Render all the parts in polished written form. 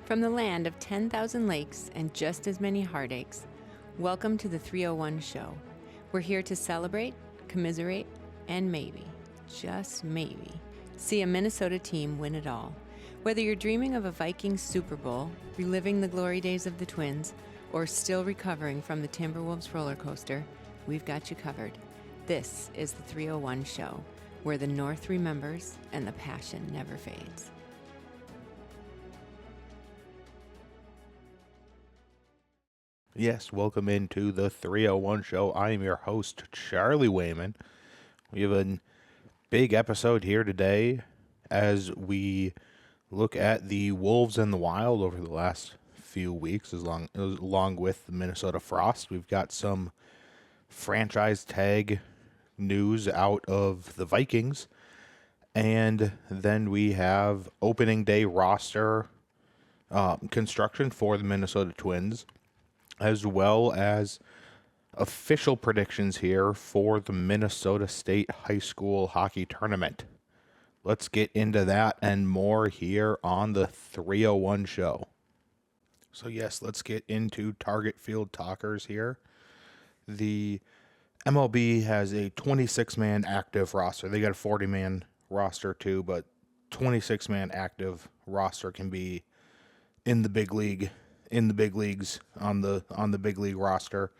From the land of 10,000 lakes and just as many heartaches, welcome to the 301 Show. We're here to celebrate, commiserate, and maybe, just maybe, see a Minnesota team win it all. Whether you're dreaming of a Vikings Super Bowl, reliving the glory days of the Twins, or still recovering from the Timberwolves roller coaster, we've got you covered. This is the 301 Show, where the North remembers and the passion never fades. Yes, welcome into the 301 Show. I am your host, Charlie Wayman. We have a big episode here today as we look at the Wolves and the Wild over the last few weeks, along with the Minnesota Frost. We've got some franchise tag news out of the Vikings, and then we have opening day roster construction for the Minnesota Twins, as well as official predictions here for the Minnesota State High School Hockey Tournament. Let's get into that and more here on the 301 Show. So yes, let's get into Target Field Talkers here. The MLB has a 26-man active roster. They got a 40-man roster too, but 26-man active roster can be in the big leagues on the big league roster.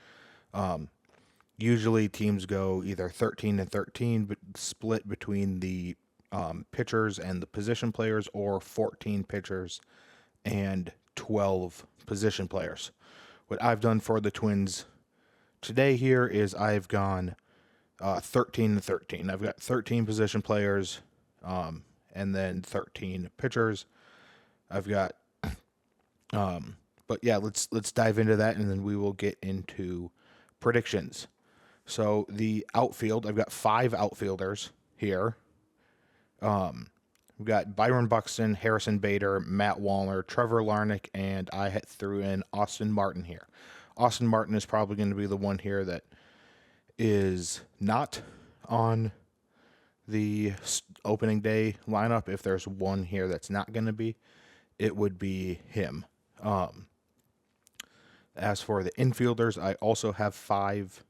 Usually teams go either 13 and 13, but split between the pitchers and the position players, or 14 pitchers and 12 position players. What I've done for the Twins today here is I've gone 13 and 13. I've got 13 position players and then 13 pitchers. I've got but yeah, let's dive into that, and then we will get into predictions. So the outfield, I've got 5 outfielders here. We've got Byron Buxton, Harrison Bader, Matt Wallner, Trevor Larnach, and I threw in Austin Martin here. Austin Martin is probably going to be the one here that is not on the opening day lineup. If there's one here that's not going to be, it would be him. As for the infielders, I also have 5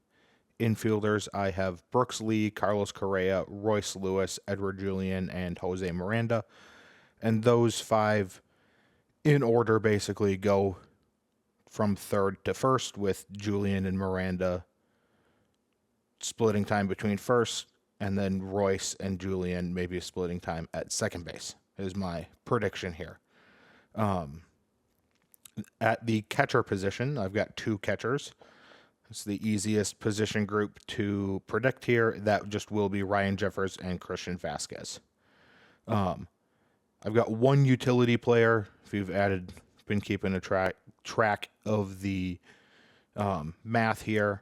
infielders. I have Brooks Lee, Carlos Correa, Royce Lewis, Edward Julian, and Jose Miranda. And those 5 in order basically go from third to first, with Julian and Miranda splitting time between first, and then Royce and Julian maybe splitting time at second base is my prediction here. At the catcher position, I've got 2 catchers. It's the easiest position group to predict here. That just will be Ryan Jeffers and Christian Vasquez. I've got 1 utility player. If you've been keeping a track of the math here,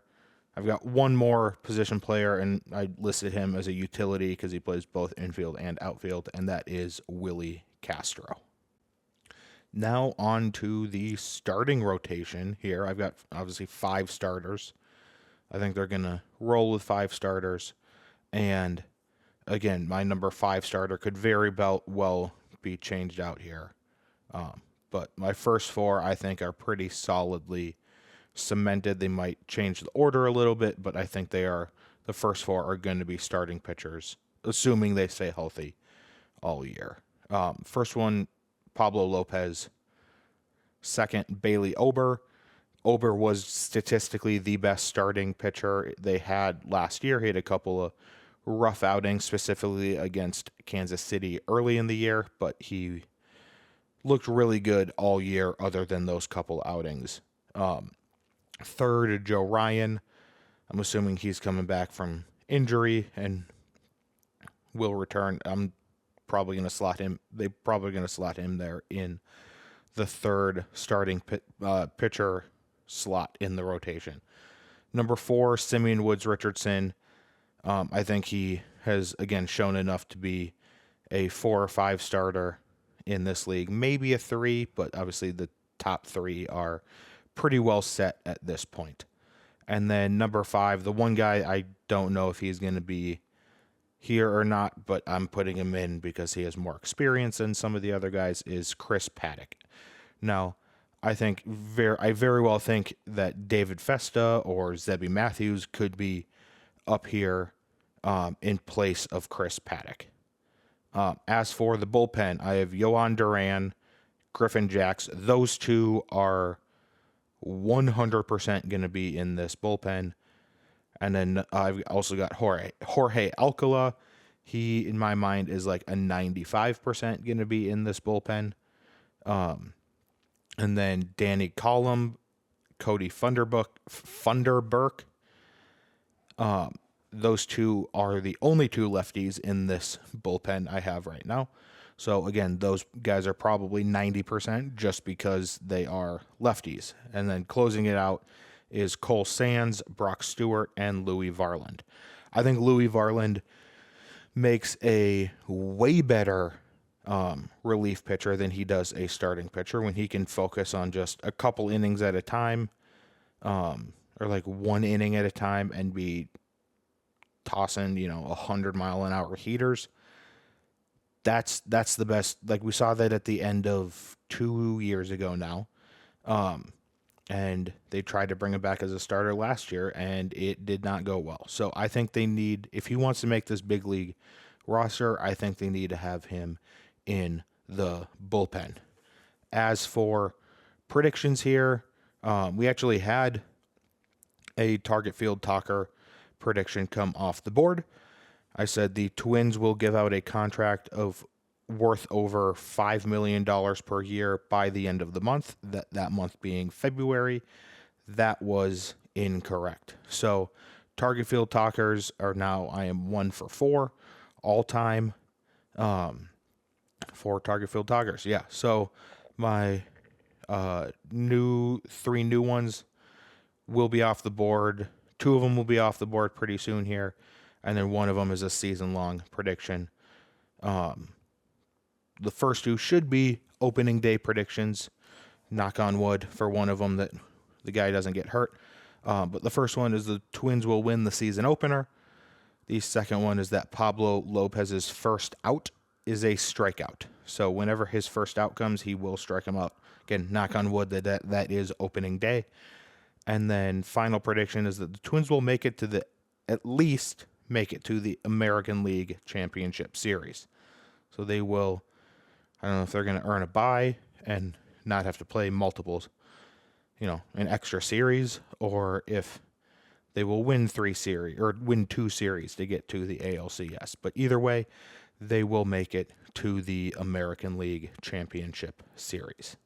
I've got 1 more position player, and I listed him as a utility because he plays both infield and outfield, and that is Willie Castro. Now on to the starting rotation here. I've got obviously 5 starters. I think they're going to roll with 5 starters. And again, my number 5 starter could very well be changed out here. But my first 4, I think, are pretty solidly cemented. They might change the order a little bit, but I think the first 4 are going to be starting pitchers, assuming they stay healthy all year. First one, Pablo Lopez. Second, Bailey Ober. Ober was statistically the best starting pitcher they had last year. He had a couple of rough outings, specifically against Kansas City early in the year, but he looked really good all year other than those couple outings. Third, Joe Ryan. I'm assuming he's coming back from injury and will return. I'm probably going to slot him. They're probably going to slot him there in the third starting pitcher slot in the rotation. Number 4, Simeon Woods Richardson. I think he has, again, shown enough to be a 4 or 5 starter in this league. Maybe a 3, but obviously the top 3 are pretty well set at this point. And then number 5, the one guy I don't know if he's going to be here or not, but I'm putting him in because he has more experience than some of the other guys, is Chris Paddock. Now, I very well think that David Festa or Zebby Matthews could be up here in place of Chris Paddock. As for the bullpen, I have Johan Duran, Griffin Jacks. Those two are 100% going to be in this bullpen. And then I've also got Jorge Alcala. He, in my mind, is like a 95% going to be in this bullpen. And then Danny Collum, Cody Funderburk. Those two are the only two lefties in this bullpen I have right now. So, again, those guys are probably 90% just because they are lefties. And then closing it out is Cole Sands, Brock Stewart, and Louis Varland. I think Louis Varland makes a way better relief pitcher than he does a starting pitcher when he can focus on just a couple innings at a time, or like one inning at a time, and be tossing 100-mile-an-hour heaters. That's the best. Like, we saw that at the end of 2 years ago now, and they tried to bring him back as a starter last year, and it did not go well. So I think they need, if he wants to make this big league roster, I think they need to have him in the bullpen. As for predictions here, we actually had a Target Field Talker prediction come off the board. I said the Twins will give out a contract of worth over $5 million per year by the end of the month, that month being February. That was incorrect. So Target Field Talkers are now, I am 1 for 4 all time for Target Field Talkers. Yeah. So my three new ones will be off the board. 2 of them will be off the board pretty soon here. And then one of them is a season-long prediction. The first 2 should be opening day predictions. Knock on wood for one of them that the guy doesn't get hurt. But the first one is the Twins will win the season opener. The second one is that Pablo Lopez's first out is a strikeout. So whenever his first out comes, he will strike him out. Again, knock on wood that is opening day. And then final prediction is that the Twins will at least make it to the American League Championship Series. So they will, I don't know if they're going to earn a bye and not have to play multiples, an extra series, or if they will win 2 series to get to the ALCS. But either way, they will make it to the American League Championship Series.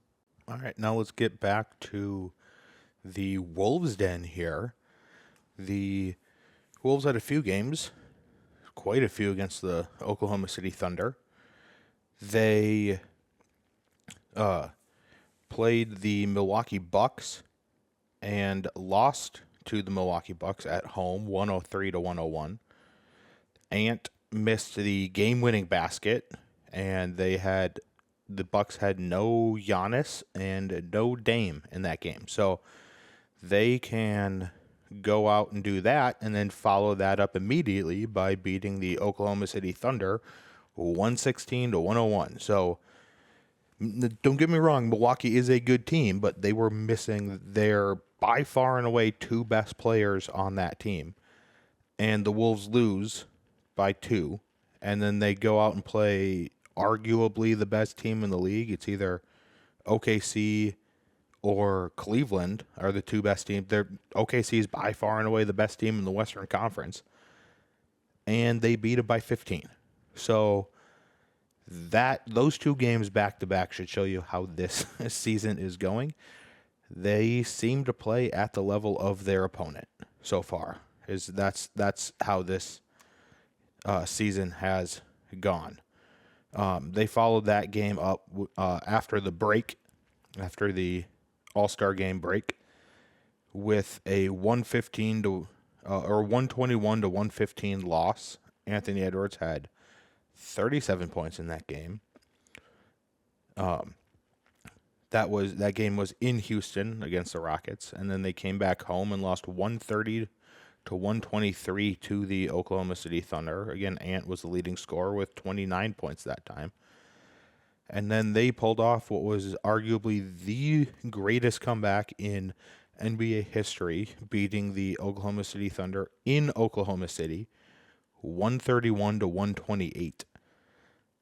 All right, now let's get back to the Wolves' den here. The Wolves had a few games, quite a few, against the Oklahoma City Thunder. They played the Milwaukee Bucks and lost to the Milwaukee Bucks at home, 103-101. Ant missed the game-winning basket, and the Bucks had no Giannis and no Dame in that game. So they can go out and do that and then follow that up immediately by beating the Oklahoma City Thunder 116-101. So don't get me wrong, Milwaukee is a good team, but they were missing their by far and away 2 best players on that team. And the Wolves lose by 2, and then they go out and play arguably the best team in the league. It's either OKC or Cleveland are the 2 best teams. OKC is by far and away the best team in the Western Conference, and they beat it by 15. So those 2 games back to back should show you how this season is going. They seem to play at the level of their opponent so far. That's how this season has gone. They followed that game up after the break, after the All-Star game break, with a 121-115 loss. Anthony Edwards had 37 points in that game. That game was in Houston against the Rockets, and then they came back home and lost 130-123 to the Oklahoma City Thunder. Again, Ant was the leading scorer with 29 points that time. And then they pulled off what was arguably the greatest comeback in NBA history, beating the Oklahoma City Thunder in Oklahoma City, 131 to 128.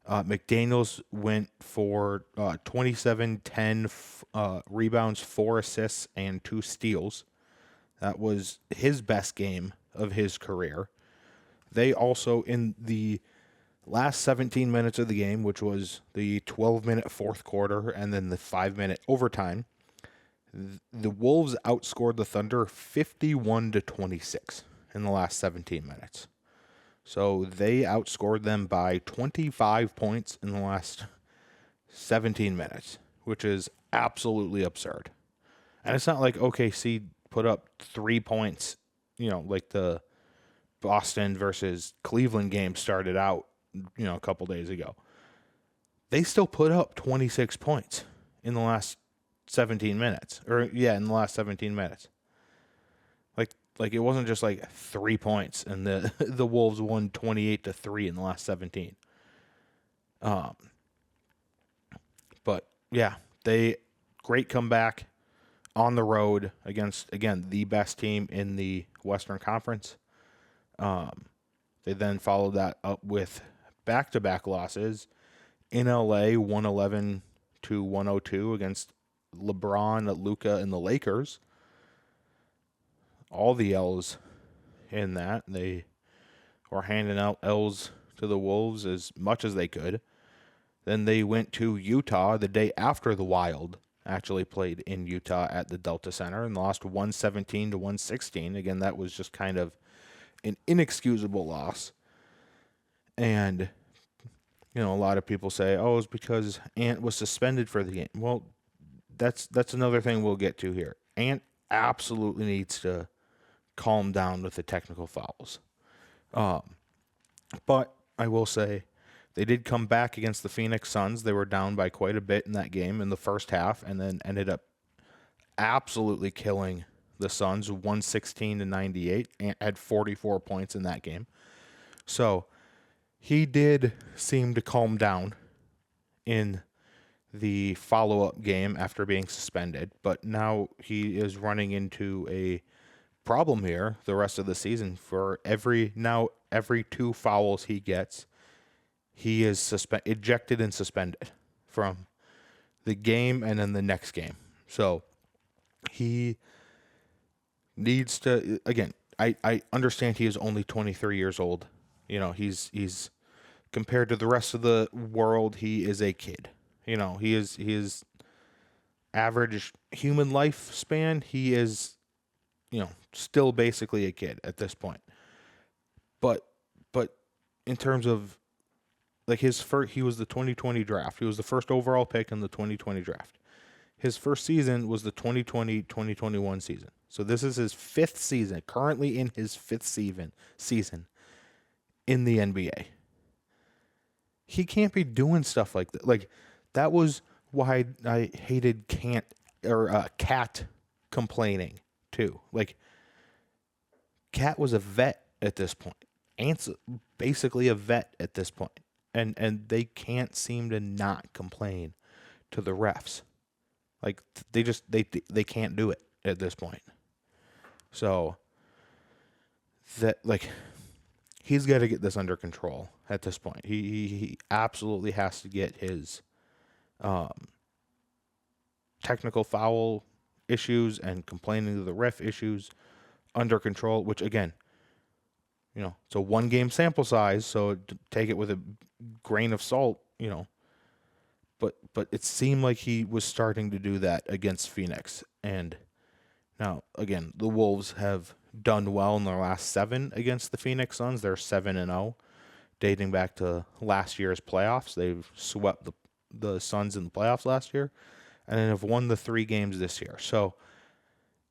McDaniels went for 27, 10 rebounds, 4 assists, and 2 steals. That was his best game of his career. They also, in the last 17 minutes of the game, which was the 12-minute fourth quarter and then the 5-minute overtime, the Wolves outscored the Thunder 51 to 26 in the last 17 minutes. So they outscored them by 25 points in the last 17 minutes, which is absolutely absurd. And it's not like OKC put up 3 points, like the Boston versus Cleveland game started out, a couple days ago. They still put up 26 points in the last 17 minutes. In the last 17 minutes. Like it wasn't just like 3 points and the Wolves won 28 to 3 in the last 17. But yeah, great comeback on the road against, again, the best team in the Western Conference. They then followed that up with back-to-back losses in LA, 111 to 102 against LeBron, Luka, and the Lakers. All the L's in that. They were handing out L's to the Wolves as much as they could. Then they went to Utah the day after the Wild actually played in Utah at the Delta Center and lost 117 to 116. Again, that was just kind of an inexcusable loss. And, a lot of people say, oh, it's because Ant was suspended for the game. Well, that's another thing we'll get to here. Ant absolutely needs to calm down with the technical fouls. But I will say they did come back against the Phoenix Suns. They were down by quite a bit in that game in the first half and then ended up absolutely killing the Suns, 116 to 98, and had 44 points in that game. So he did seem to calm down in the follow-up game after being suspended, but now he is running into a problem here the rest of the season. For every 2 fouls he gets, he is ejected and suspended from the game and then the next game. So he needs to, again, I understand he is only 23 years old. He's compared to the rest of the world, he is a kid. He is average human lifespan. He is, still basically a kid at this point. But in terms of like he was the 2020 draft. He was the first overall pick in the 2020 draft. His first season was the 2020-2021 season. So this is his 5th season, currently in his 5th season in the NBA. He can't be doing stuff like that. Like, that was why I hated Cat complaining too. Like, Cat was a vet at this point. Ant's basically a vet at this point. And they can't seem to not complain to the refs. Like, they can't do it at this point. So that, like, he's got to get this under control at this point. He absolutely has to get his technical foul issues and complaining to the ref issues under control, which, again, it's a 1-game sample size, so take it with a grain of salt, But it seemed like he was starting to do that against Phoenix. And now, again, the Wolves have done well in their last 7 against the Phoenix Suns. They're 7-0, dating back to last year's playoffs. They've swept the Suns in the playoffs last year, and then have won the 3 games this year. So,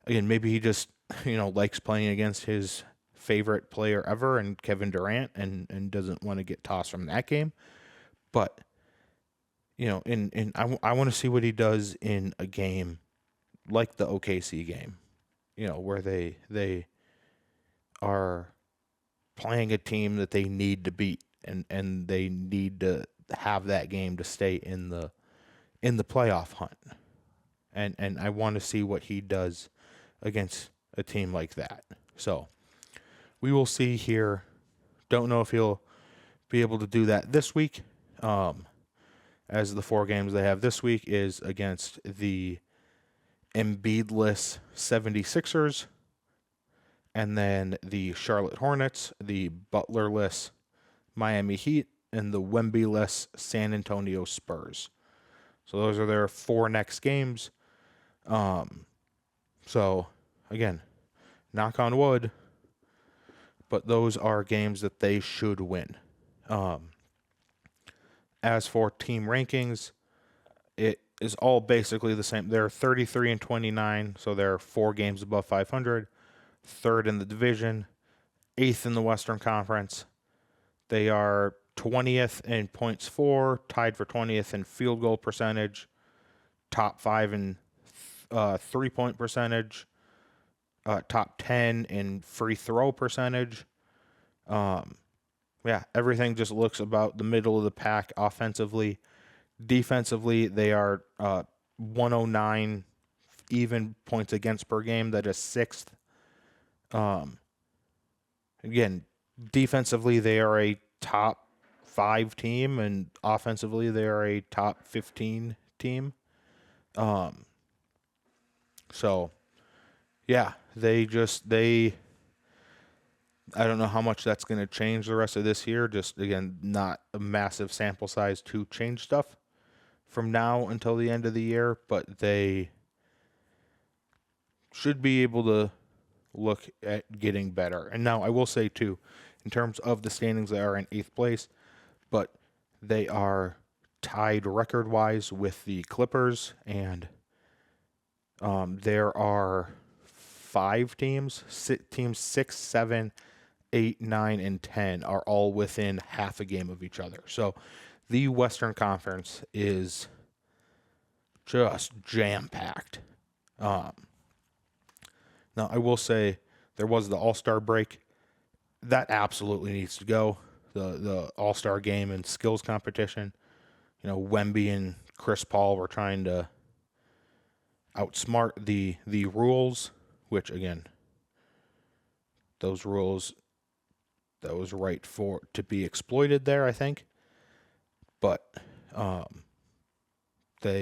again, maybe he just, likes playing against his favorite player ever and Kevin Durant and doesn't want to get tossed from that game. But, I want to see what he does in a game like the OKC game, where they are playing a team that they need to beat and they need to have that game to stay in the playoff hunt. And I want to see what he does against a team like that. So we will see here. Don't know if he'll be able to do that this week. As the 4 games they have this week is against the Embiid-less 76ers, and then the Charlotte Hornets, the Butler-less Miami Heat, and the Wemby-less San Antonio Spurs. So those are their 4 next games. So again, knock on wood, but those are games that they should win. As for team rankings, it is all basically the same. They're 33 and 29, so they're 4 games above 500, 3rd in the division, 8th in the Western Conference. They are 20th in points for, tied for 20th in field goal percentage, top 5 in 3-point percentage, top 10 in free throw percentage. Yeah, everything just looks about the middle of the pack offensively. Defensively, they are 109 even points against per game. That is 6th. Again, defensively, they are a top 5 team, and offensively, they are a top 15 team. So, yeah, I don't know how much that's going to change the rest of this year. Just, again, not a massive sample size to change stuff from now until the end of the year, but they should be able to look at getting better. And now I will say, too, in terms of the standings, they are in 8th place, but they are tied record-wise with the Clippers, and there are 5 teams, teams 6, 7, 8, 9, and 10 are all within half a game of each other. So the Western Conference is just jam-packed. Now, I will say there was the All-Star break. That absolutely needs to go. The All-Star game and skills competition. You know, Wemby and Chris Paul were trying to outsmart the rules, which, again, those rules, that was right to be exploited there, I think. But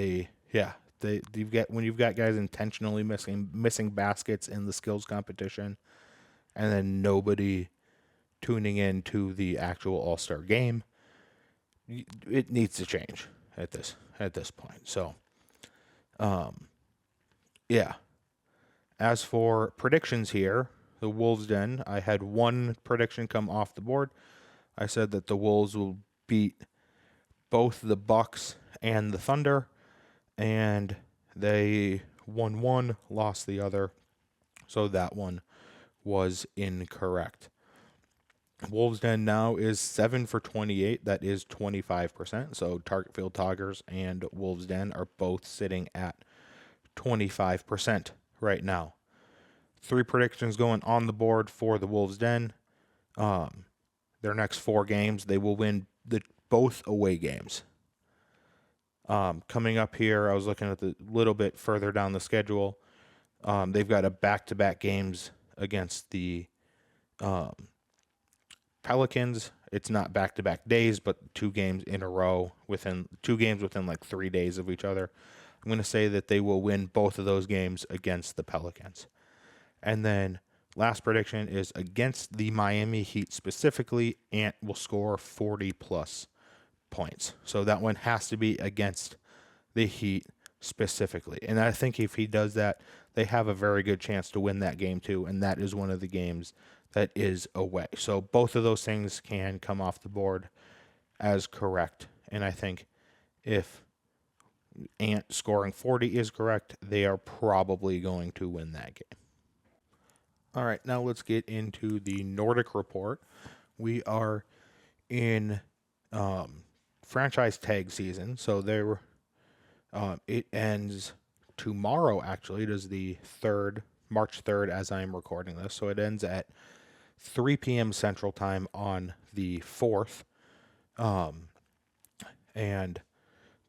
when you've got guys intentionally missing baskets in the skills competition, and then nobody tuning in to the actual All-Star game, it needs to change at this point. So, yeah. As for predictions here, the Wolves' Den, I had one prediction come off the board. I said that the Wolves will beat both the Bucks and the Thunder, and they won one, lost the other, so that one was incorrect. Wolves' Den now is 7 for 28. That is 25%. So Target Field Tigers and Wolves' Den are both sitting at 25% right now. 3 predictions going on the board for the Wolves' Den. Their next 4 games, they will win both away games. Coming up here, I was looking at the little bit further down the schedule. They've got a back-to-back games against the Pelicans. It's not back-to-back days, but 2 games in a row within 3 days of each other. I'm going to say that they will win both of those games against the Pelicans. And then last prediction is against the Miami Heat specifically, Ant will score 40-plus points. So that one has to be against the Heat specifically. And I think if he does that, they have a very good chance to win that game too, and that is one of the games that is away. So both of those things can come off the board as correct. And I think if Ant scoring 40 is correct, they are probably going to win that game. All right, now let's get into the Nordic Report. We are in franchise tag season, so it ends tomorrow, actually. It is the March 3rd, as I am recording this, so it ends at 3 p.m. Central Time on the 4th. And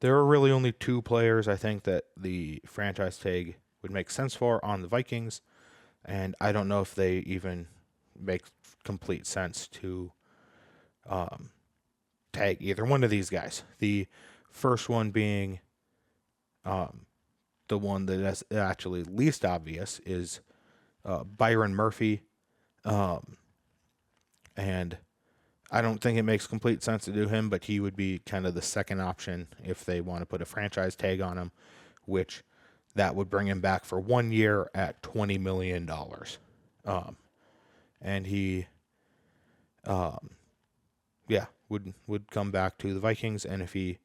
there are really only two players I think that the franchise tag would make sense for on the Vikings, and I don't know if they even make complete sense to tag either one of these guys. The first one being the one that is actually least obvious is Byron Murphy, and I don't think it makes complete sense to do him, but he would be kind of the second option if they want to put a franchise tag on him, which that would bring him back for 1 year at $20 million. And he, would come back to the Vikings, and if he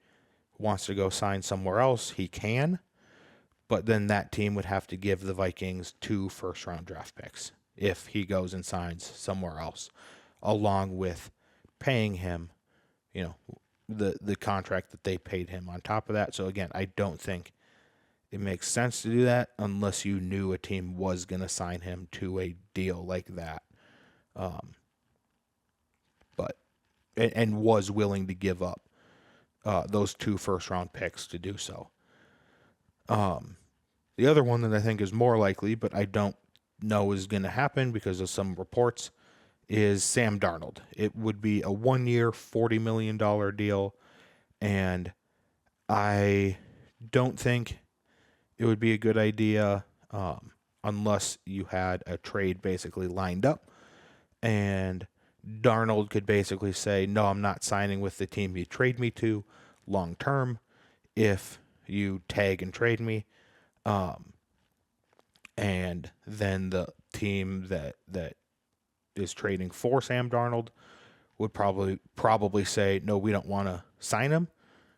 wants to go sign somewhere else, he can, but then that team would have to give the Vikings 2 first-round draft picks if he goes and signs somewhere else, along with paying him, the contract that they paid him on top of that. So again, I don't think it makes sense to do that unless you knew a team was going to sign him to a deal like that, and was willing to give up those 2 first-round picks to do so. The other one that I think is more likely, but I don't know is going to happen because of some reports, is Sam Darnold. It would be a 1-year, $40 million deal, and I don't think it would be a good idea unless you had a trade basically lined up, and Darnold could basically say, no, I'm not signing with the team you trade me to long term if you tag and trade me. And then the team that is trading for Sam Darnold would probably say, no, we don't want to sign him,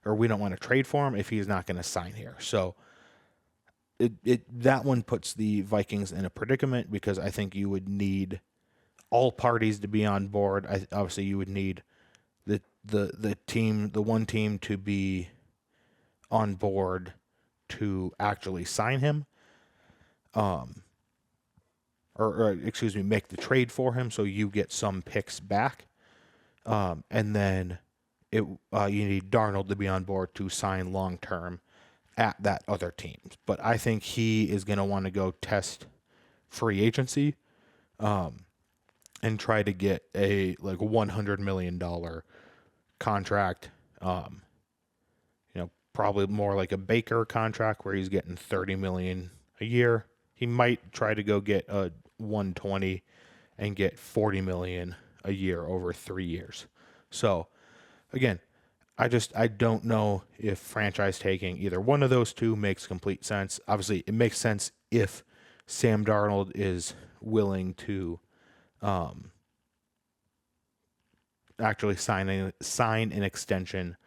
or we don't want to trade for him if he's not going to sign here. So that one puts the Vikings in a predicament because I think you would need all parties to be on board. Obviously, you would need the one team to be on board to actually sign him, make the trade for him, so you get some picks back, and then you need Darnold to be on board to sign long term at that other team. But I think he is going to want to go test free agency, and try to get a $100 million contract. Probably more like a Baker contract where he's getting $30 million a year. He might try to go get a 120 and get $40 million a year over 3 years. So again, I don't know if franchise taking either one of those two makes complete sense. Obviously, it makes sense if Sam Darnold is willing to actually sign an extension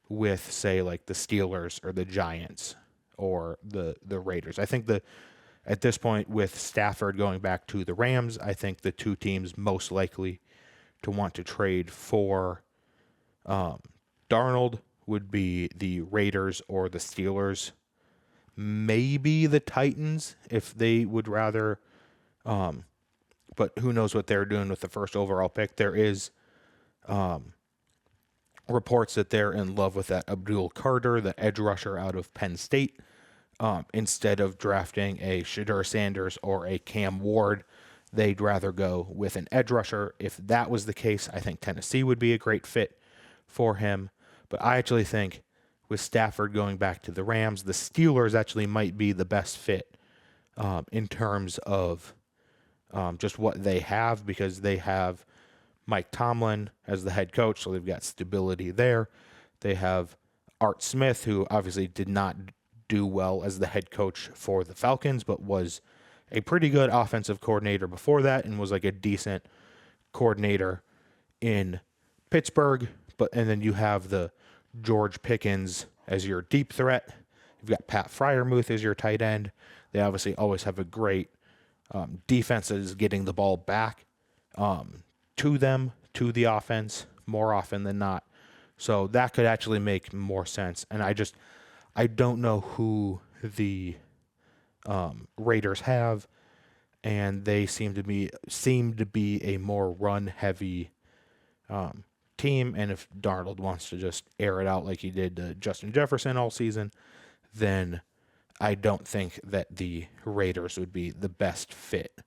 with, say, like the Steelers or the Giants or the Raiders. I think at this point, with Stafford going back to the Rams, I think the two teams most likely to want to trade for Darnold would be the Raiders or the Steelers. Maybe the Titans if they would rather, but who knows what they're doing with the first overall pick. There is reports that they're in love with that Abdul Carter, the edge rusher out of Penn State. Instead of drafting a Shadur Sanders or a Cam Ward, they'd rather go with an edge rusher. If that was the case, I think Tennessee would be a great fit for him. But I actually think with Stafford going back to the Rams, the Steelers actually might be the best fit in terms of just what they have, because they have Mike Tomlin as the head coach, so they've got stability there. They have Art Smith, who obviously did not do well as the head coach for the Falcons, but was a pretty good offensive coordinator before that and was like a decent coordinator in Pittsburgh. And then you have the George Pickens as your deep threat. You've got Pat Freiermuth as your tight end. They obviously always have a great defense that is getting the ball back to the offense more often than not. So that could actually make more sense. And I don't know who the Raiders have, and they seem to be a more run heavy team, and if Darnold wants to just air it out like he did to Justin Jefferson all season, then I don't think that the Raiders would be the best fit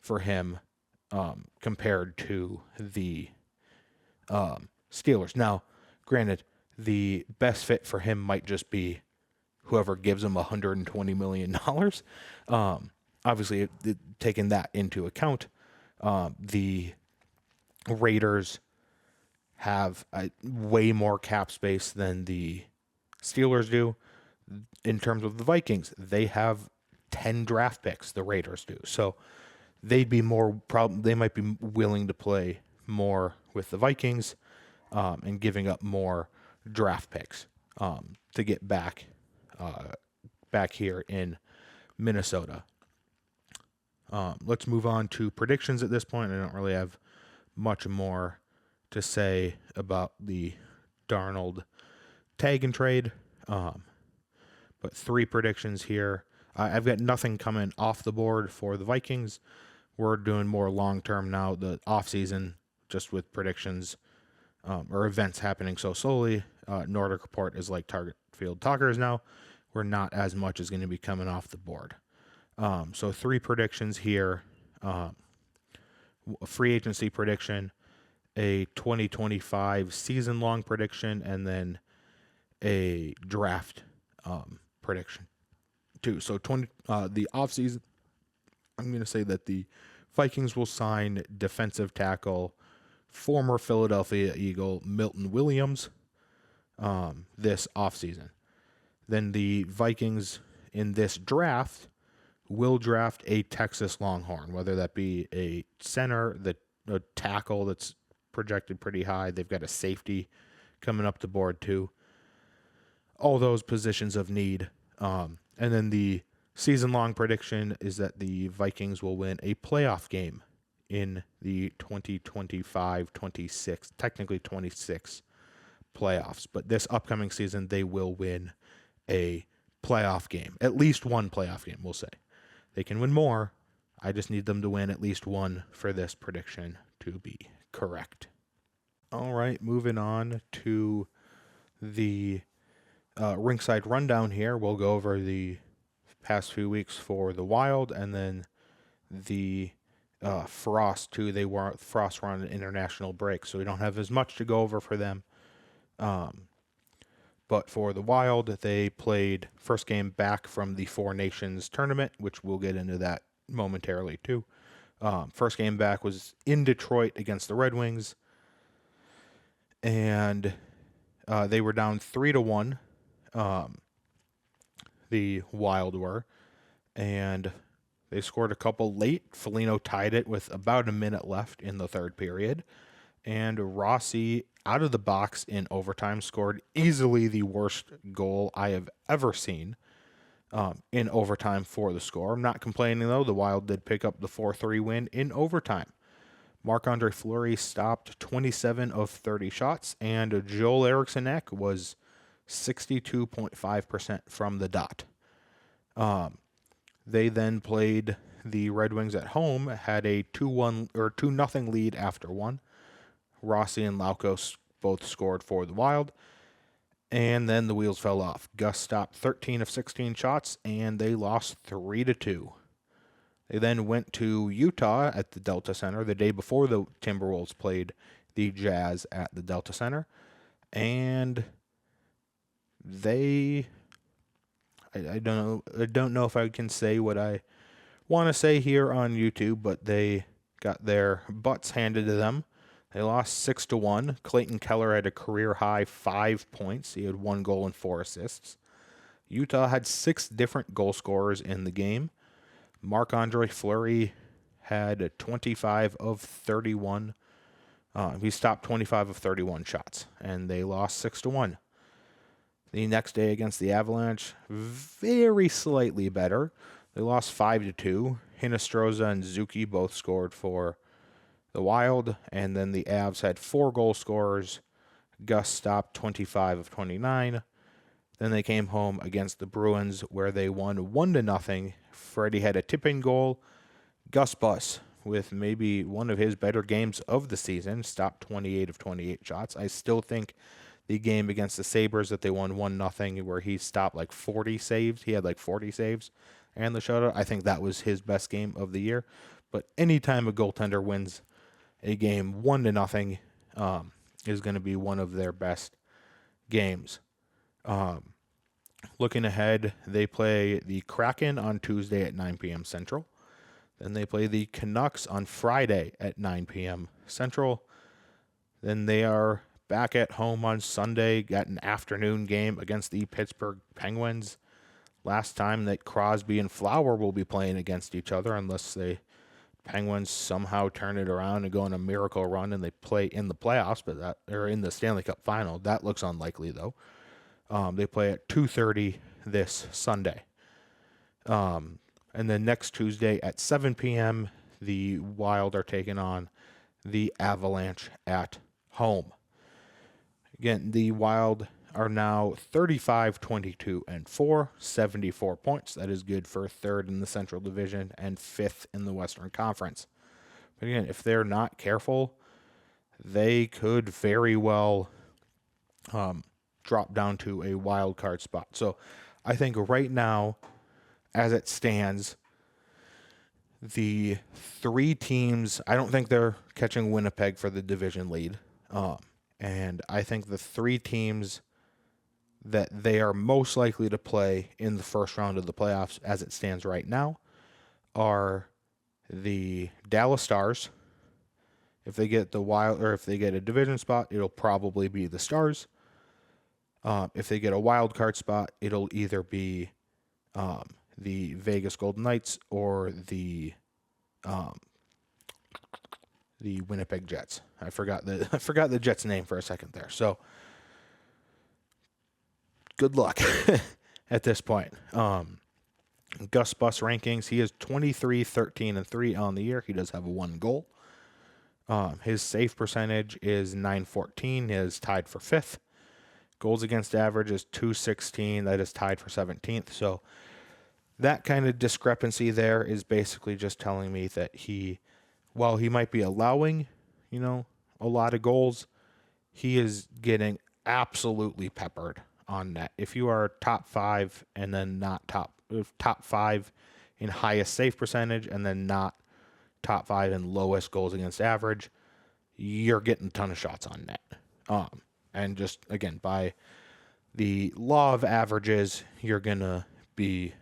for him compared to the Steelers. Now, granted, the best fit for him might just be whoever gives him $120 million. Obviously, taking that into account, the Raiders have way more cap space than the Steelers do. In terms of the Vikings, they have 10 draft picks, the Raiders do. So they'd be they might be willing to play more with the Vikings and giving up more draft picks to get back here in Minnesota. Let's move on to predictions at this point. I don't really have much more to say about the Darnold tag and trade. But 3 predictions here. I've got nothing coming off the board for the Vikings. We're doing more long-term now, the offseason, just with predictions or events happening so slowly. Nordic Report is like Target Field Talkers now. We're not as much as going to be coming off the board. So 3 predictions here. A free agency prediction, a 2025 season-long prediction, and then a draft prediction too. So the offseason, I'm going to say that the Vikings will sign defensive tackle, former Philadelphia Eagle Milton Williams this offseason. Then the Vikings in this draft will draft a Texas Longhorn, whether that be a center, a tackle that's projected pretty high. They've got a safety coming up the board too. All those positions of need. And then the season-long prediction is that the Vikings will win a playoff game in the 2025-26, technically 26 playoffs. But this upcoming season, they will win a playoff game. At least one playoff game, we'll say. They can win more. I just need them to win at least one for this prediction to be correct. All right, moving on to the Rinkside Rundown here. We'll go over the past few weeks for the Wild and then the Frost too. Frost were on an international break, so we don't have as much to go over for them. But for the Wild, they played first game back from the Four Nations tournament, which we'll get into that momentarily too. First game back was in Detroit against the Red Wings, and they were down 3-1. The Wild were, and they scored a couple late. Foligno tied it with about a minute left in the third period, and Rossi out of the box in overtime scored easily the worst goal I have ever seen in overtime for the SKOR. I'm not complaining though. The Wild did pick up the 4-3 win in overtime. Marc-Andre Fleury stopped 27 of 30 shots, and Joel Eriksson-Ek was 62.5% from the dot. They then played the Red Wings at home, had a 2-1 or 2-0 lead after one. Rossi and Lauko both scored for the Wild, and then the wheels fell off. Gus stopped 13 of 16 shots, and they lost 3-2. They then went to Utah at the Delta Center the day before the Timberwolves played the Jazz at the Delta Center, and I don't know if I can say what I want to say here on YouTube, but they got their butts handed to them. They lost 6-1. Clayton Keller had a career-high 5 points. He had 1 goal and 4 assists. Utah had 6 different goal scorers in the game. Marc-Andre Fleury had 25 of 31. He stopped 25 of 31 shots, and they lost 6-1. The next day against the Avalanche, very slightly better. They lost 5-2. Hinostroza and Zuki both scored for the Wild, and then the Avs had 4 goal scorers. Gus stopped 25 of 29. Then they came home against the Bruins, where they won 1-0. Freddie had a tipping goal. Gus Bus with maybe one of his better games of the season, stopped 28 of 28 shots. I still think the game against the Sabres that they won 1-0, where he stopped like 40 saves. He had like 40 saves and the shutout. I think that was his best game of the year. But anytime a goaltender wins a game 1-0, is going to be one of their best games. Looking ahead, they play the Kraken on Tuesday at 9 p.m. Central. Then they play the Canucks on Friday at 9 p.m. Central. Then they are back at home on Sunday, got an afternoon game against the Pittsburgh Penguins. Last time that Crosby and Flower will be playing against each other, unless the Penguins somehow turn it around and go on a miracle run and they play in the playoffs, or in the Stanley Cup final. That looks unlikely, though. They play at 2:30 this Sunday. And then next Tuesday at 7 p.m., the Wild are taking on the Avalanche at home. Again, the Wild are now 35-22-4, 74 points. That is good for third in the Central Division and fifth in the Western Conference. But again, if they're not careful, they could very well drop down to a wild card spot. So I think right now, as it stands, the three teams, I don't think they're catching Winnipeg for the division lead. And I think the three teams that they are most likely to play in the first round of the playoffs as it stands right now are the Dallas Stars. If they get the Wild, or if they get a division spot, it'll probably be the Stars. If they get a wild card spot, it'll either be the Vegas Golden Knights or the Winnipeg Jets. I forgot the Jets' name for a second there. So good luck at this point. Gus Bus rankings, he is 23-13-3 on the year. He does have 1 goal. His save percentage is .914. He is tied for 5th. Goals against average is .216. That is tied for 17th. So that kind of discrepancy there is basically just telling me that while he might be allowing, a lot of goals, he is getting absolutely peppered on net. If you are top 5 and then not top 5 in highest save percentage and then not top 5 in lowest goals against average, you're getting a ton of shots on net. And just, again, by the law of averages, you're going to be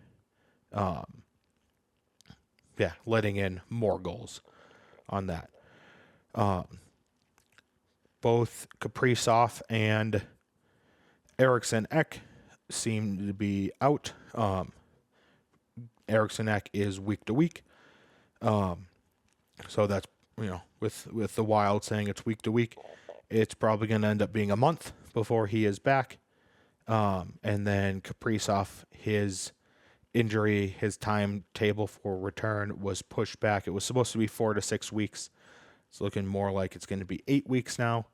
letting in more goals on that. Both Kaprizov and Eriksson Ek seem to be out. Eriksson Ek is week to week. So that's, with the Wild saying it's week to week, it's probably going to end up being a month before he is back. And then Kaprizov, his injury, his timetable for return was pushed back. It was supposed to be 4 to 6 weeks. It's looking more like it's going to be 8 weeks now.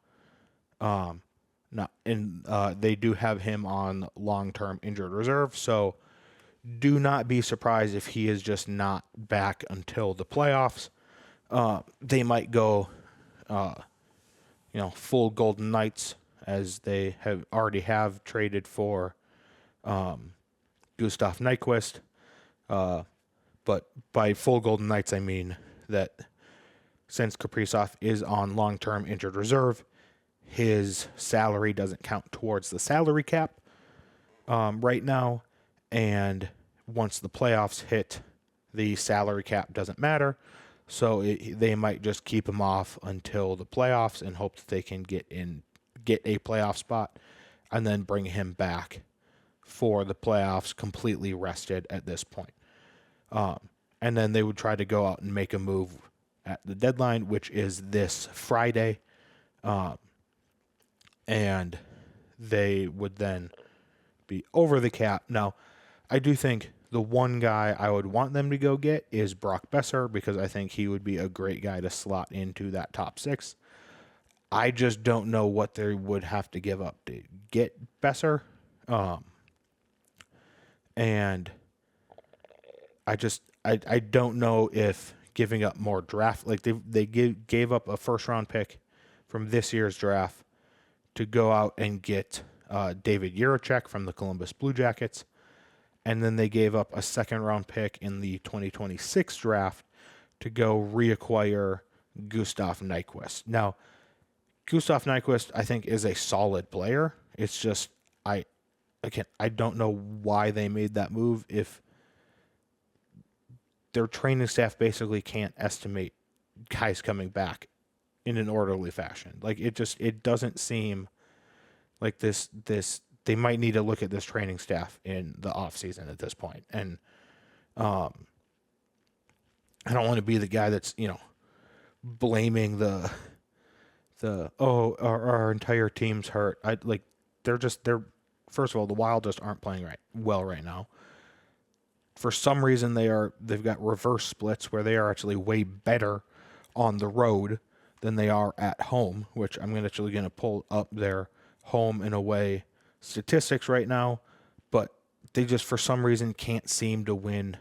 They do have him on long-term injured reserve, so do not be surprised if he is just not back until the playoffs. They might go, full Golden Knights, as they already have traded for Gustav Nyquist. But by full Golden Knights, I mean that since Kaprizov is on long-term injured reserve, his salary doesn't count towards the salary cap right now. And once the playoffs hit, the salary cap doesn't matter. So they might just keep him off until the playoffs and hope that they can get a playoff spot and then bring him back for the playoffs completely rested at this point. And then they would try to go out and make a move at the deadline, which is this Friday. And they would then be over the cap. Now, I do think the one guy I would want them to go get is Brock Besser, because I think he would be a great guy to slot into that top 6. I just don't know what they would have to give up to get Besser. And I don't know if giving up more draft. Like they gave up a first round pick from this year's draft to go out and get David Jiricek from the Columbus Blue Jackets. And then they gave up a second round pick in the 2026 draft to go reacquire Gustav Nyquist. Now, Gustav Nyquist, I think, is a solid player. It's just, I don't know why they made that move if their training staff basically can't estimate guys coming back in an orderly fashion. Like, it doesn't seem like this they might need to look at this training staff in the off season at this point. And I don't want to be the guy that's, blaming the our entire team's hurt. They're first of all, the Wild just aren't playing well right now. For some reason they've got reverse splits where they are actually way better on the road than they are at home, which I'm actually going to pull up their home and away statistics right now, but they just for some reason can't seem to win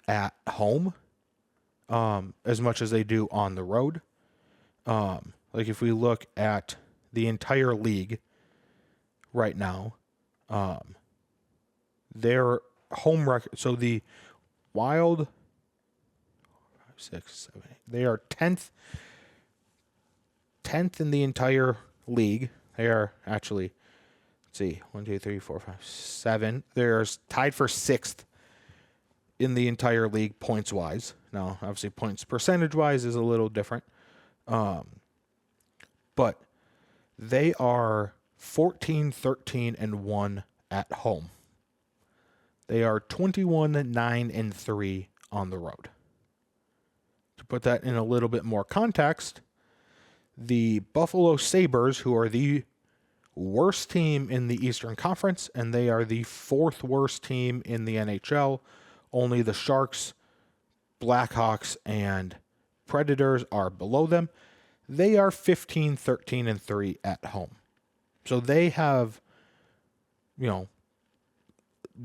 at home as much as they do on the road. Like if we look at the entire league right now, their home record, so the Wild 6, 7, 8, they are 10th in the entire league. They are actually, let's see, 1, 2, 3, 4, 5, 7. They're tied for 6th in the entire league points wise. Now, obviously, points percentage wise is a little different. But they are 14, 13, and 1 at home. They are 21, 9, and 3 on the road. To put that in a little bit more context, the Buffalo Sabres, who are the worst team in the Eastern Conference, and they are the 4th worst team in the NHL. Only the Sharks, Blackhawks, and Predators are below them. They are 15, 13, and 3 at home. So they have, what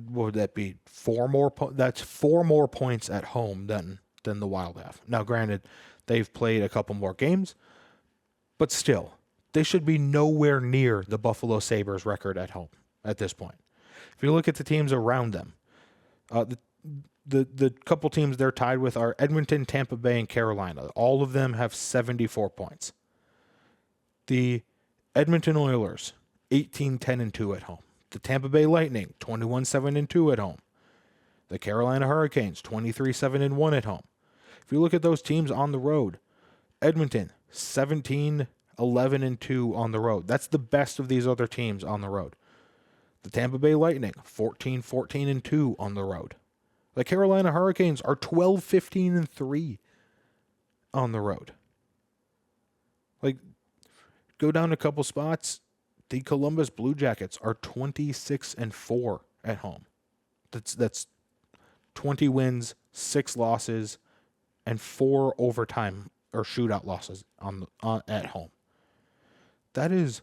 would that be? 4 more. That's 4 more points at home than the Wild have. Now, granted, they've played a couple more games, but still, they should be nowhere near the Buffalo Sabres record at home at this point. If you look at the teams around them, the couple teams they're tied with are Edmonton, Tampa Bay, and Carolina. All of them have 74 points. The Edmonton Oilers, 18, 10, and 2 at home. The Tampa Bay Lightning, 21, 7, and 2 at home. The Carolina Hurricanes, 23, 7, and 1 at home. If you look at those teams on the road, Edmonton, 17, 11, and 2 on the road. That's the best of these other teams on the road. The Tampa Bay Lightning, 14, 14, and 2 on the road. The Carolina Hurricanes are 12, 15, and 3 on the road. Like, go down a couple spots. The Columbus Blue Jackets are 26 and 4 at home. That's 20 wins, 6 losses, and 4 overtime or shootout losses at home. That is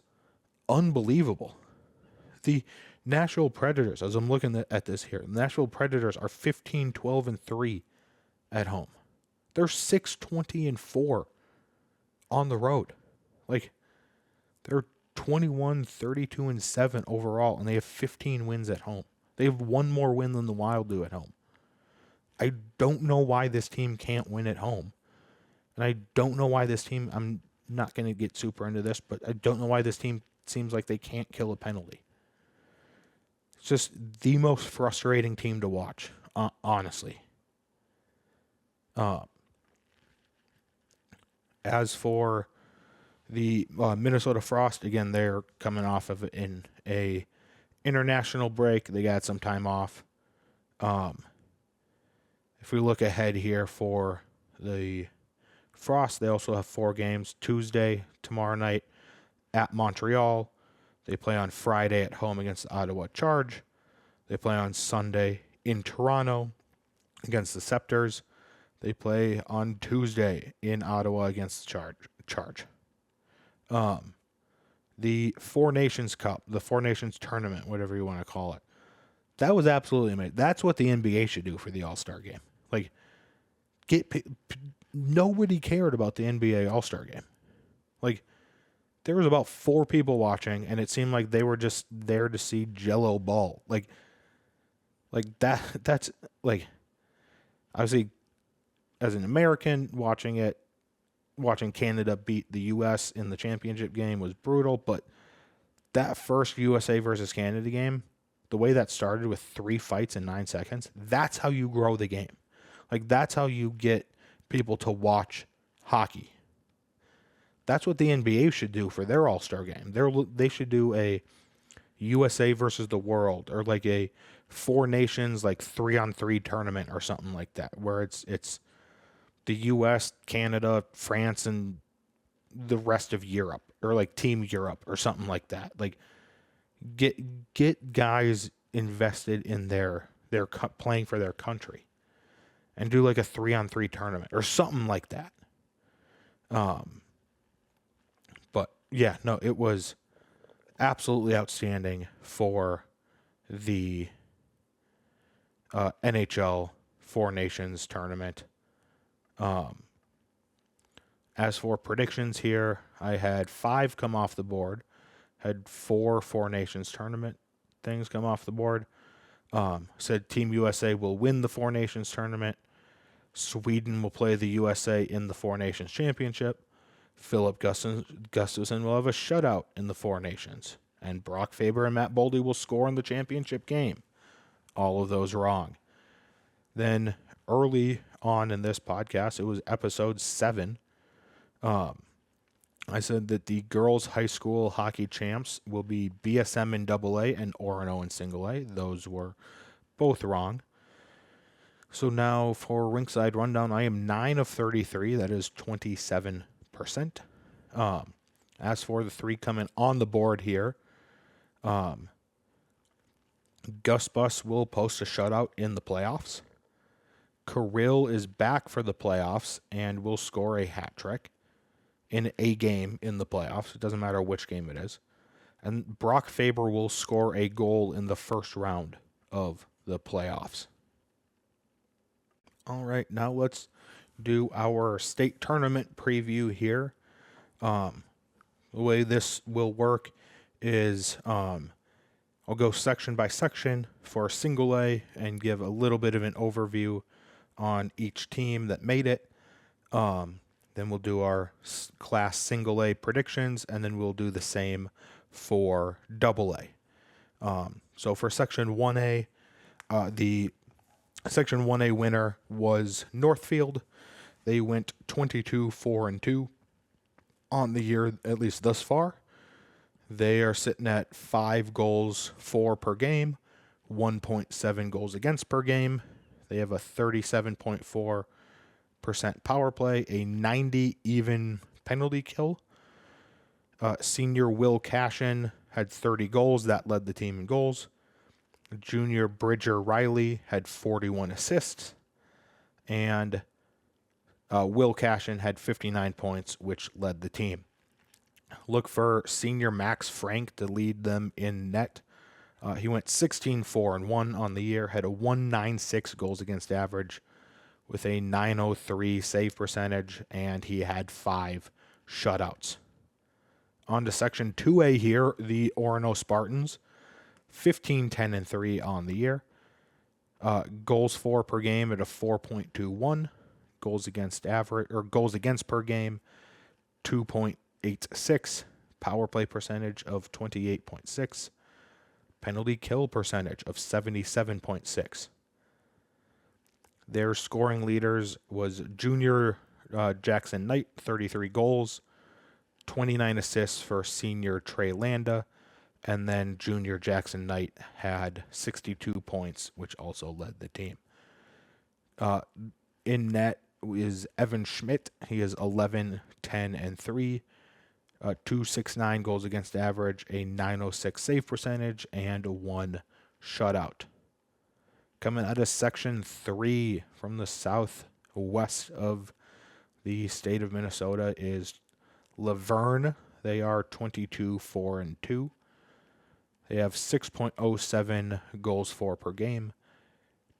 unbelievable. The Nashville Predators, as I'm looking at this here, the Nashville Predators are 15, 12, and 3 at home. They're 6, 20, and 4 on the road. Like, they're 21, 32, and 7 overall, and they have 15 wins at home. They have 1 more win than the Wild do at home. I don't know why this team can't win at home. And I don't know why this team, I'm not going to get super into this, but I don't know why this team seems like they can't kill a penalty. It's just the most frustrating team to watch, honestly. As for the Minnesota Frost, again, they're coming off of an international break. They got some time off. If we look ahead here for the Frost, they also have 4 games. Tuesday, tomorrow night, at Montreal. They play on Friday at home against the Ottawa Charge. They play on Sunday in Toronto against the Scepters. They play on Tuesday in Ottawa against the Charge. The Four Nations Cup, the Four Nations Tournament, whatever you want to call it, that was absolutely amazing. That's what the NBA should do for the All-Star game. Like, nobody cared about the NBA All-Star game. Like, there was about 4 people watching, and it seemed like they were just there to see Jello ball. Like that's like, obviously, as an American watching Canada beat the U.S. in the championship game was brutal, but that first USA versus Canada game, the way that started with 3 fights in 9 seconds, that's how you grow the game. Like, that's how you get people to watch hockey. That's what the NBA should do for their All-Star game. They should do a USA versus the world, or like a 4 nations, like 3-on-3 tournament or something like that, where it's the US, Canada, France, and the rest of Europe, or like Team Europe or something like that. Like, get guys invested in their playing for their country, and do like a 3-on-3 tournament or something like that. But yeah, no, it was absolutely outstanding for the NHL 4 Nations tournament. As for predictions here, I had 5 come off the board, had 4 Nations tournament things come off the board. Said Team USA will win the 4 Nations tournament. Sweden will play the USA in the 4 Nations championship. Philip Gustafsson will have a shutout in the 4 Nations. And Brock Faber and Matt Boldy will score in the championship game. All of those wrong. Then early on in this podcast, it was episode 7. I said that the girls' high school hockey champs will be BSM in AA and Orono in single A. Those were both wrong. So now for Rinkside Rundown, I am 9 of 33. That is 27%. As for the 3 coming on the board here, Gus Bus will post a shutout in the playoffs. Kirill is back for the playoffs and will score a hat trick in a game in the playoffs. It doesn't matter which game it is. And Brock Faber will score a goal in the first round of the playoffs. All right, now let's do our state tournament preview here. The way this will work is I'll go section by section for single A and give a little bit of an overview on each team that made it. Then we'll do our class single A predictions, and then we'll do the same for double A. So for section 1A, the section 1A winner was Northfield. They went 22-4-2 on the year, at least thus far. They are sitting at 5 goals for per game, 1.7 goals against per game. They have a 37.4% power play, a 90 even penalty kill. Senior Will Cashin had 30 goals. That led the team in goals. Junior Bridger Riley had 41 assists. And Will Cashin had 59 points, which led the team. Look for senior Max Frank to lead them in net. He went 16-4-1 on the year, had a 196 goals against average with a 903 save percentage, and he had 5 shutouts. On to section 2A here, the Orono Spartans, 15-10-3 on the year. Goals for per game at a 4.21. Goals against average, or goals against per game, 2.86. Power play percentage of 28.6. Penalty kill percentage of 77.6. Their scoring leaders was junior Jackson Knight, 33 goals, 29 assists for senior Trey Landa, and then junior Jackson Knight had 62 points, which also led the team. In net is Evan Schmidt. He is 11-10-3. 269 goals against average, a 906 save percentage, and 1 shutout. Coming out of section 3 from the southwest of the state of Minnesota is Laverne. They are 22-4-2. They have 6.07 goals for per game,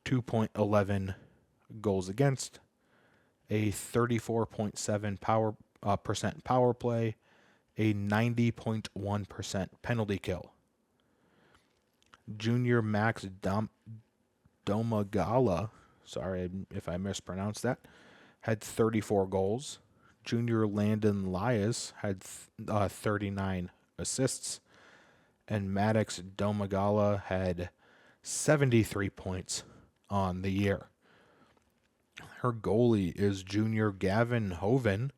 2.11 goals against, a 34.7 percent power play, a 90.1% penalty kill. Junior Max Domagala, sorry if I mispronounced that, had 34 goals. Junior Landon Lias had 39 assists. And Maddox Domagala had 73 points on the year. Her goalie is junior Gavin Hoven.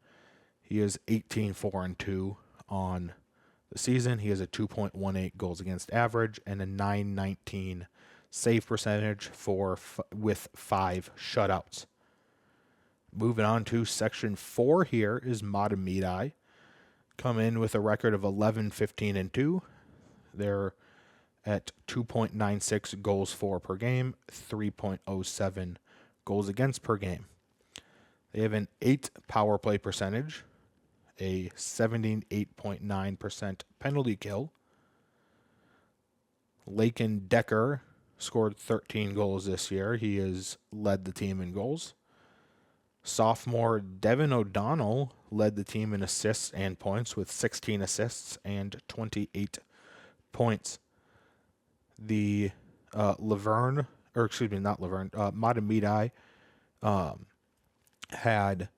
He is 18-4-2 on the season. He has a 2.18 goals against average and a 919 save percentage with 5 shutouts. Moving on to Section 4 here is Matamidi. Come in with a record of 11-15-2. They're at 2.96 goals for per game, 3.07 goals against per game. They have an 8 power play percentage, a 78.9% penalty kill. Laken Decker scored 13 goals this year. He has led the team in goals. Sophomore Devin O'Donnell led the team in assists and points with 16 assists and 28 points. The Matamidi had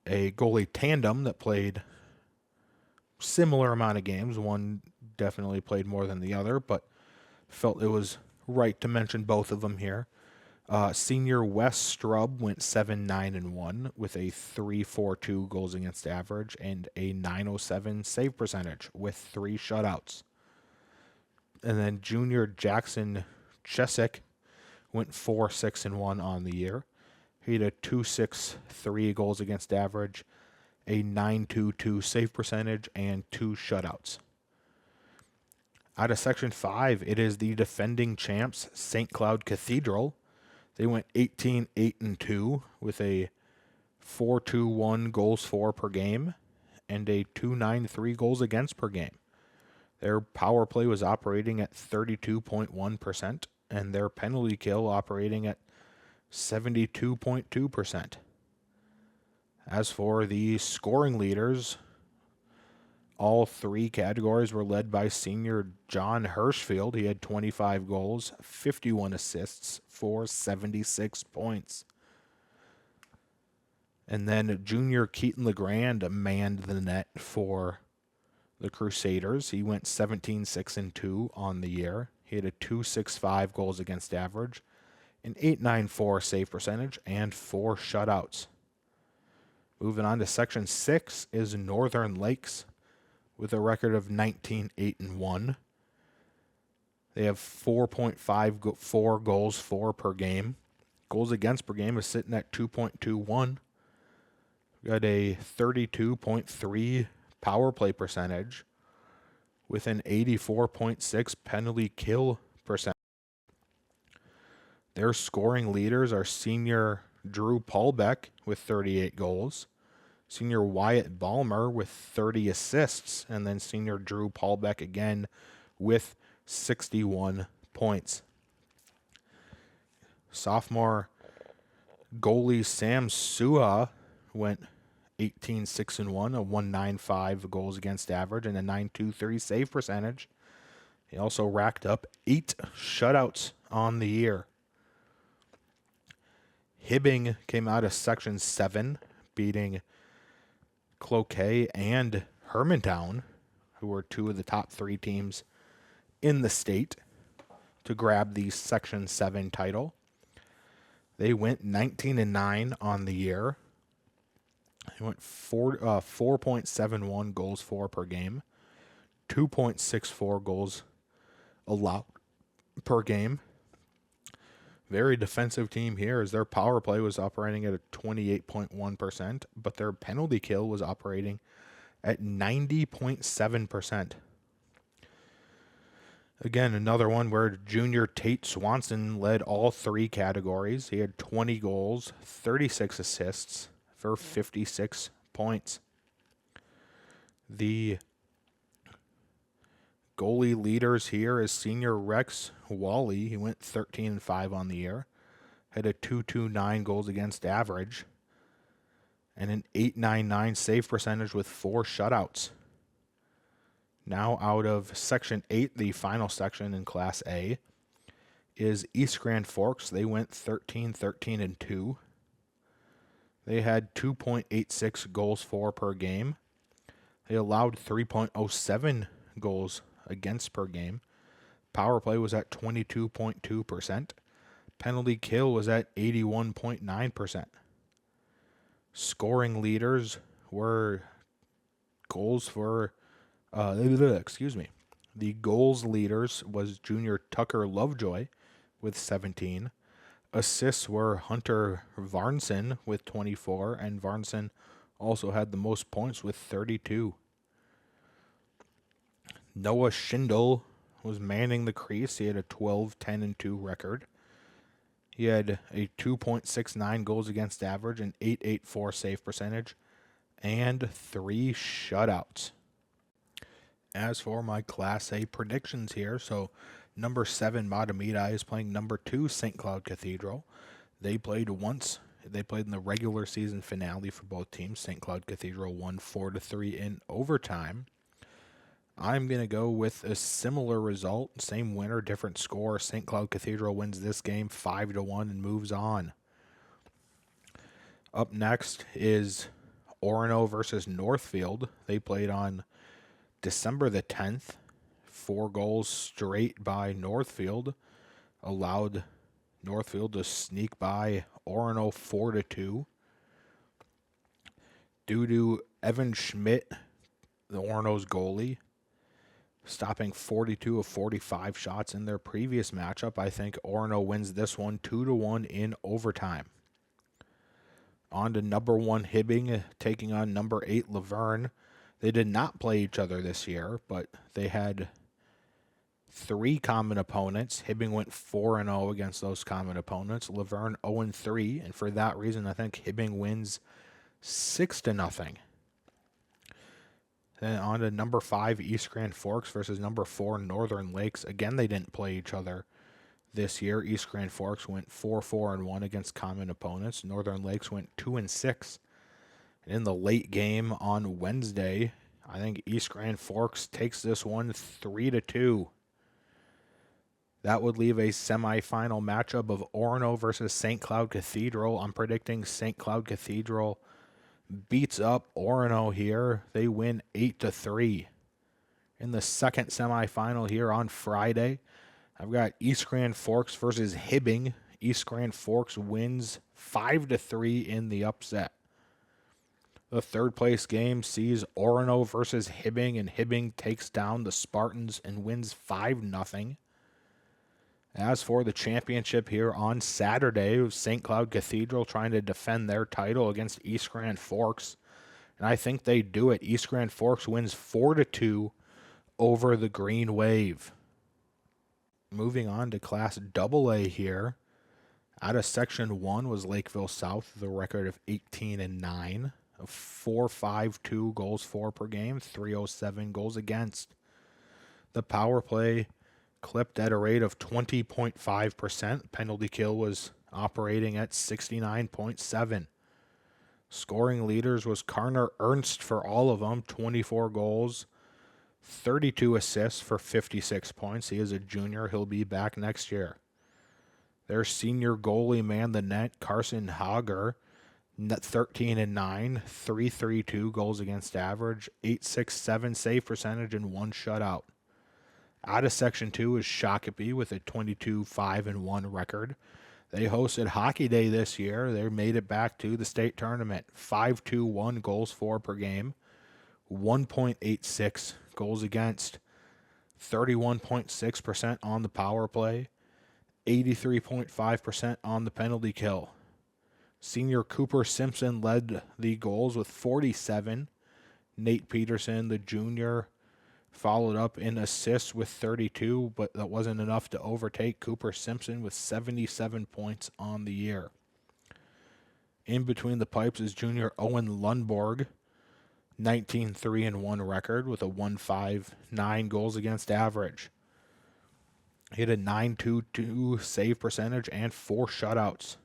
a goalie tandem that played similar amount of games. One definitely played more than the other, but felt it was right to mention both of them here. Senior Wes Strub went 7-9-1 with a 3.42 goals against average and a 907 save percentage with 3 shutouts. And then junior Jackson Chesick went 4-6-1 on the year. He had a 2.63 goals against average, a 9.22 save percentage, and 2 shutouts. Out of Section 5, it is the defending champs, St. Cloud Cathedral. They went 18-8-2 with a 4.21 goals for per game and a 2.93 goals against per game. Their power play was operating at 32.1%, and their penalty kill operating at 72.2%. As for the scoring leaders, all 3 categories were led by senior John Hirschfield. He had 25 goals, 51 assists for 76 points. And then junior Keaton LeGrand manned the net for the Crusaders. He went 17-6-2 on the year. He had a 2.65 goals against average, an 8.94 save percentage, and 4 shutouts. Moving on to Section 6 is Northern Lakes with a record of 19-8-1. They have 4.54 goals for per game. Goals against per game is sitting at 2.21. Got a 32.3 power play percentage with an 84.6 penalty kill percentage. Their scoring leaders are senior Drew Paulbeck with 38 goals, senior Wyatt Ballmer with 30 assists, and then senior Drew Paulbeck again with 61 points. Sophomore goalie Sam Suha went 18-6-1, a 1.95 goals against average, and a 9.23 save percentage. He also racked up 8 shutouts on the year. Hibbing came out of Section 7, beating Cloquet and Hermantown, who were 2 of the top 3 teams in the state, to grab the Section 7 title. They went 19-9 on the year. They went 4.71 goals for per game, 2.64 goals allowed per game. Very defensive team here, as their power play was operating at a 28.1%, but their penalty kill was operating at 90.7%. Again, another one where junior Tate Swanson led all 3 categories. He had 20 goals, 36 assists for 56 points. The goalie leaders here is senior Rex Wally. He went 13-5 on the year. Had a 2.29 goals against average. and an .899 save percentage with 4 shutouts. Now out of Section 8, the final section in Class A, is East Grand Forks. They went 13-13-2. They had 2.86 goals for per game. They allowed 3.07 goals against per game. Power play was at 22.2%. Penalty kill was at 81.9%. Scoring leaders were goals for, The goals leaders was junior Tucker Lovejoy with 17. Assists were Hunter Varnson with 24, and Varnson also had the most points with 32. Noah Schindel was manning the crease. He had a 12-10-2 record. He had a 2.69 goals against average, an .884 save percentage, and 3 shutouts. As for my Class A predictions here, so number 7 Matamidi is playing number 2 St. Cloud Cathedral. They played once. They played in the regular season finale for both teams. St. Cloud Cathedral won 4-3 in overtime. I'm going to go with a similar result. Same winner, different score. St. Cloud Cathedral wins this game 5-1 and moves on. Up next is Orono versus Northfield. They played on December the 10th. 4 goals straight by Northfield allowed Northfield to sneak by Orono 4-2. Due to Evan Schmidt, the Orono's goalie, stopping 42 of 45 shots in their previous matchup, I think Orono wins this one 2-1 in overtime. On to number 1 Hibbing taking on number 8 Laverne. They did not play each other this year, but they had 3 common opponents. Hibbing went 4-0 against those common opponents. Laverne 0-3, and for that reason, I think Hibbing wins 6-0. Then on to number 5 East Grand Forks versus number 4 Northern Lakes. Again, they didn't play each other this year. East Grand Forks went 4-4-1 against common opponents. Northern Lakes went 2-6. And in the late game on Wednesday, I think East Grand Forks takes this one 3-2. That would leave a semifinal matchup of Orono versus St. Cloud Cathedral. I'm predicting St. Cloud Cathedral beats up Orono here. They win 8-3. In the second semifinal here on Friday, I've got East Grand Forks versus Hibbing. East Grand Forks wins 5-3 in the upset. The third place game sees Orono versus Hibbing, and Hibbing takes down the Spartans and wins 5-0. As for the championship here on Saturday, St. Cloud Cathedral trying to defend their title against East Grand Forks. And I think they do it. East Grand Forks wins 4-2 over the Green Wave. Moving on to Class AA here. Out of Section 1 was Lakeville South with a record of 18-9. 4.52 goals for per game, 307 goals against. The power play clipped at a rate of 20.5%. Penalty kill was operating at 69.7. Scoring leaders was Karner Ernst for all of them, 24 goals, 32 assists for 56 points. He is a junior. He'll be back next year. Their senior goalie manned the net, Carson Hager, 13-9, 3.32 goals against average, 8.67 save percentage, and 1 shutout. Out of Section 2 is Shakopee with a 22-5-1 record. They hosted Hockey Day this year. They made it back to the state tournament. 5.21 goals for per game, 1.86 goals against, 31.6% on the power play, 83.5% on the penalty kill. Senior Cooper Simpson led the goals with 47. Nate Peterson, the junior, followed up in assists with 32, but that wasn't enough to overtake Cooper Simpson with 77 points on the year. In between the pipes is junior Owen Lundborg, 19-3-1 record with a 1.59 goals against average. He had a 9.22 save percentage and 4 shutouts.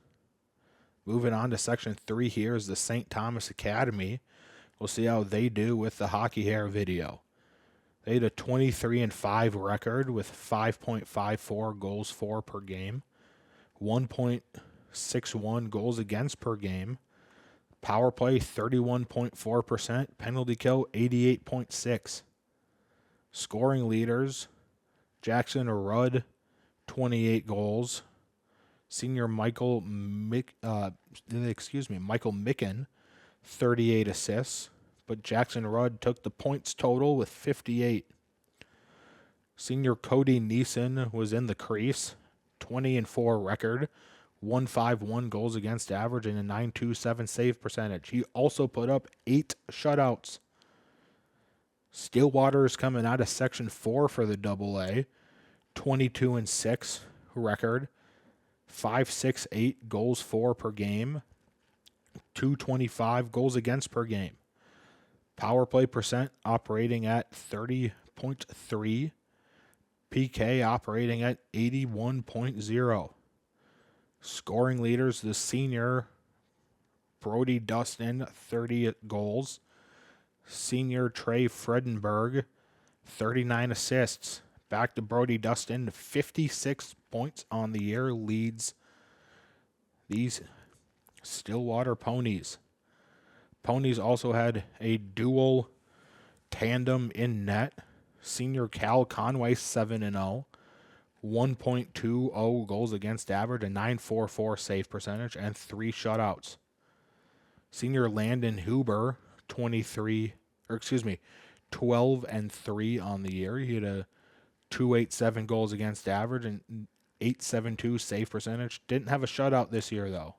Moving on to Section 3 here is the St. Thomas Academy. We'll see how they do with the hockey hair video. They had a 23-5 record with 5.54 goals for per game, 1.61 goals against per game, power play 31.4%, penalty kill 88.6. Scoring leaders, Jackson Rudd, 28 goals. Senior Michael Micken, 38 assists, but Jackson Rudd took the points total with 58. Senior Cody Neeson was in the crease, 20-4 record, 151 goals against average, and a .927 save percentage. He also put up 8 shutouts. Stillwater is coming out of Section 4 for the AA, 22-6 record, 568 goals for per game, 225 goals against per game. Power play percent operating at 30.3. PK operating at 81.0. Scoring leaders, the senior Brody Dustin, 30 goals. Senior Trey Fredenberg, 39 assists. Back to Brody Dustin, 56 points on the year, leads these Stillwater Ponies. Ponies also had a dual tandem in net. Senior Cal Conway, 7-0, 1.20 goals against average, a .944 save percentage, and 3 shutouts. Senior Landon Huber, 12-3 on the year. He had a .287 goals against average and .872 save percentage. Didn't have a shutout this year, though.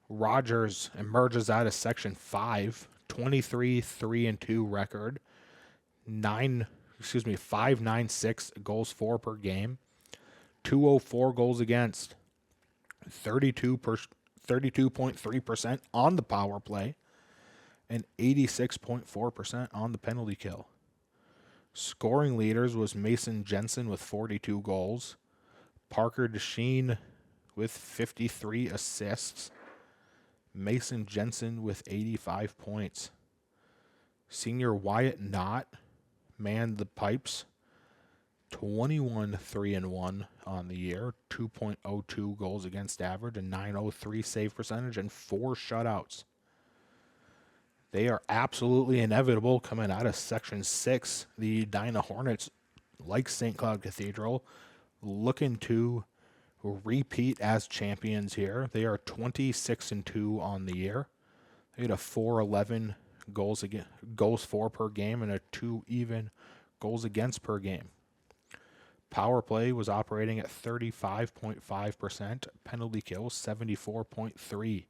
Rogers emerges out of Section 5, 23-3-2 record, 596 goals for per game, 204 goals against, 32.3% on the power play, and 86.4% on the penalty kill. Scoring leaders was Mason Jensen with 42 goals, Parker DeSheen with 53 assists, Mason Jensen with 85 points. Senior Wyatt Knott manned the pipes, 21-3-1 on the year, 2.02 goals against average, a .903 save percentage, and 4 shutouts. They are absolutely inevitable coming out of Section 6. The Edina Hornets, like St. Cloud Cathedral, looking to repeat as champions here. They are 26-2 on the year. They had a .411 goals for per game and a 2 even goals against per game. Power play was operating at 35.5%, penalty kill 74.3.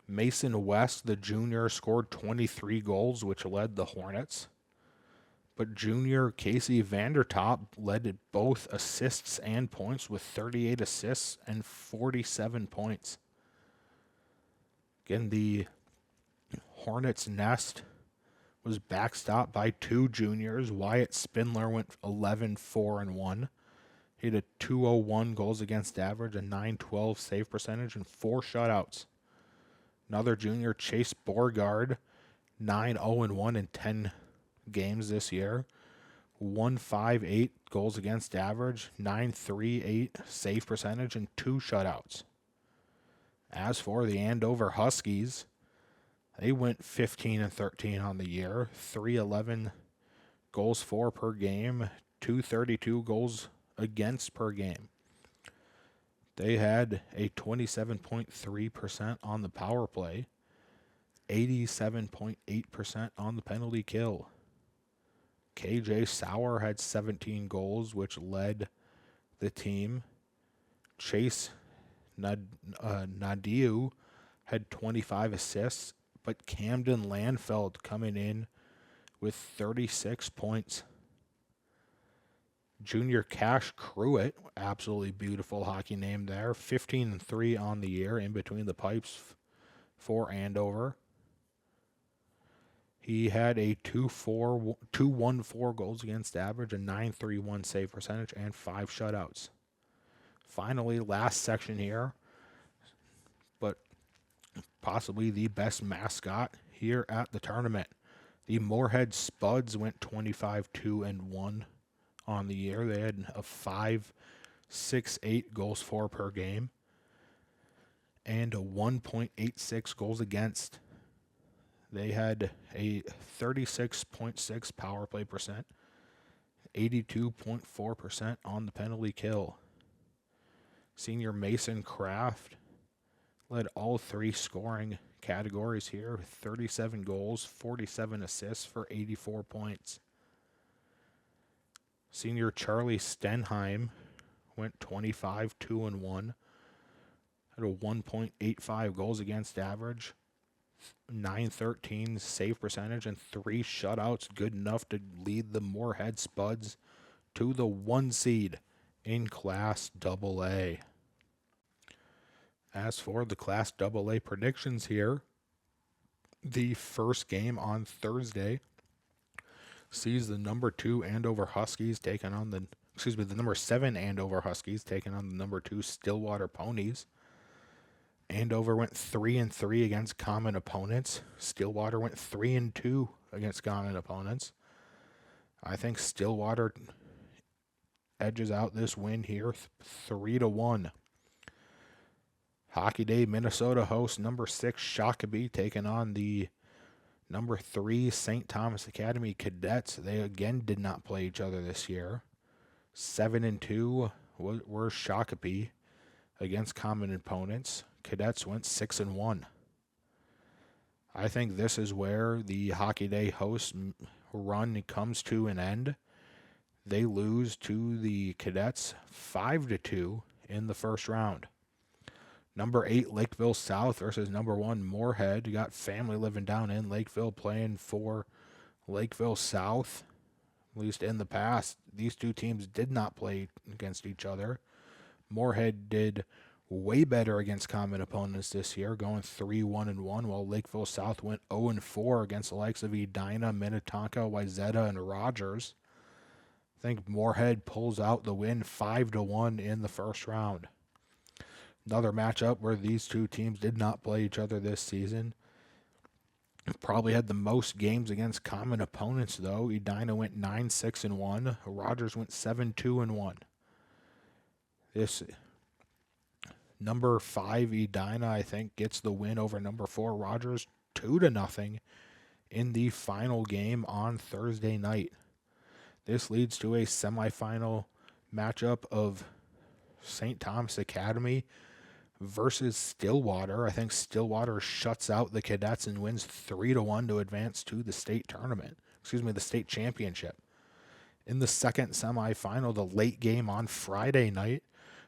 Mason West, the junior, scored 23 goals, which led the Hornets. But junior Casey Vandertop led both assists and points with 38 assists and 47 points. Again, the Hornets' nest was backstopped by 2 juniors. Wyatt Spindler went 11-4-1. He had a .201 goals against average, a .912 save percentage, and 4 shutouts. Another junior, Chase Borgard, 9-0-1 in 10 games this year. 158 goals against average, .938 save percentage, and 2 shutouts. As for the Andover Huskies, they went 15-13 on the year, 311 goals for per game, 232 goals against per game. They had a 27.3% on the power play, 87.8% on the penalty kill. KJ Sauer had 17 goals, which led the team. Chase Nadiu had 25 assists, but Camden Landfeld coming in with 36 points. Junior Cash Cruitt, absolutely beautiful hockey name there, 15-3 on the year in between the pipes for Andover. He had a 214 goals against average, a .931 save percentage, and 5 shutouts. Finally, last section here, possibly the best mascot here at the tournament. The Moorhead Spuds went 25-2-1 on the year. They had a 5.68 goals for per game and a 1.86 goals against. They had a 36.6 power play percent, 82.4% on the penalty kill. Senior Mason Kraft led all three scoring categories here, 37 goals, 47 assists for 84 points. Senior Charlie Stenheim went 25-2-1, had a 1.85 goals against average, 913 save percentage, and 3 shutouts, good enough to lead the Moorhead Spuds to the 1 seed in Class AA. As for the Class AA predictions here, the first game on Thursday sees the number 2 Andover Huskies taking on the number 7 Andover Huskies taking on the number 2 Stillwater Ponies. Andover went 3-3 against common opponents. Stillwater went 3-2 against common opponents. I think Stillwater edges out this win here 3-1. Hockey Day, Minnesota hosts number 6 Shakopee taking on the number 3 St. Thomas Academy Cadets. They again did not play each other this year. 7-2 were Shakopee against common opponents. Cadets went 6-1. I think this is where the Hockey Day host run comes to an end. They lose to the Cadets 5-2 in the first round. Number 8 Lakeville South versus number 1 Moorhead. You got family living down in Lakeville playing for Lakeville South. At least in the past, these two teams did not play against each other. Moorhead did way better against common opponents this year, going 3-1-1, while Lakeville South went 0-4 against the likes of Edina, Minnetonka, Wayzata, and Rogers. I think Moorhead pulls out the win 5-1 in the first round. Another matchup where these two teams did not play each other this season. Probably had the most games against common opponents, though. Edina went 9-6-1. Rogers went 7-2-1. This number 5 Edina, I think, gets the win over number 4 Rogers 2-0 in the final game on Thursday night. This leads to a semifinal matchup of St. Thomas Academy versus Stillwater. I think Stillwater shuts out the Cadets and wins 3-1 to advance to the state tournament. The state championship. In the second semifinal, the late game on Friday night,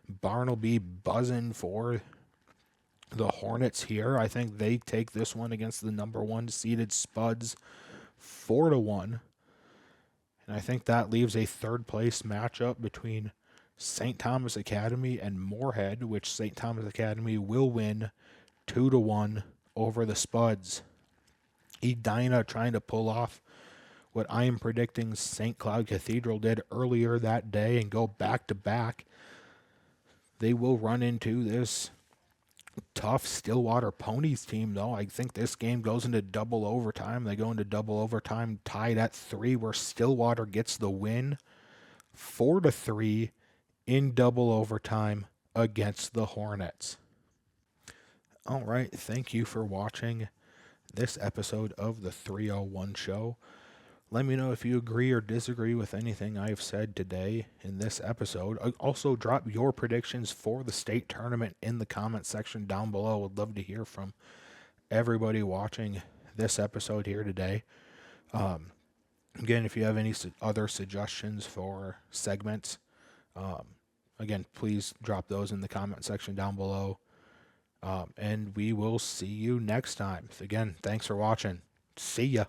Barnaby buzzing for the Hornets here. I think they take this one against the number 1 seeded Spuds 4-1. And I think that leaves a third place matchup between St. Thomas Academy and Moorhead, which St. Thomas Academy will win 2-1 over the Spuds. Edina trying to pull off what I am predicting St. Cloud Cathedral did earlier that day and go back-to-back. They will run into this tough Stillwater Ponies team, though. I think this game goes into double overtime. They go into double overtime tied at 3, where Stillwater gets the win 4-3 in double overtime against the Hornets. All right, thank you for watching this episode of the 301 Show. Let me know if you agree or disagree with anything I've said today in this episode. Also, drop your predictions for the state tournament in the comment section down below. Would love to hear from everybody watching this episode here today. Again, if you have any other suggestions for segments, again, please drop those in the comment section down below. And we will see you next time. Again, thanks for watching. See ya.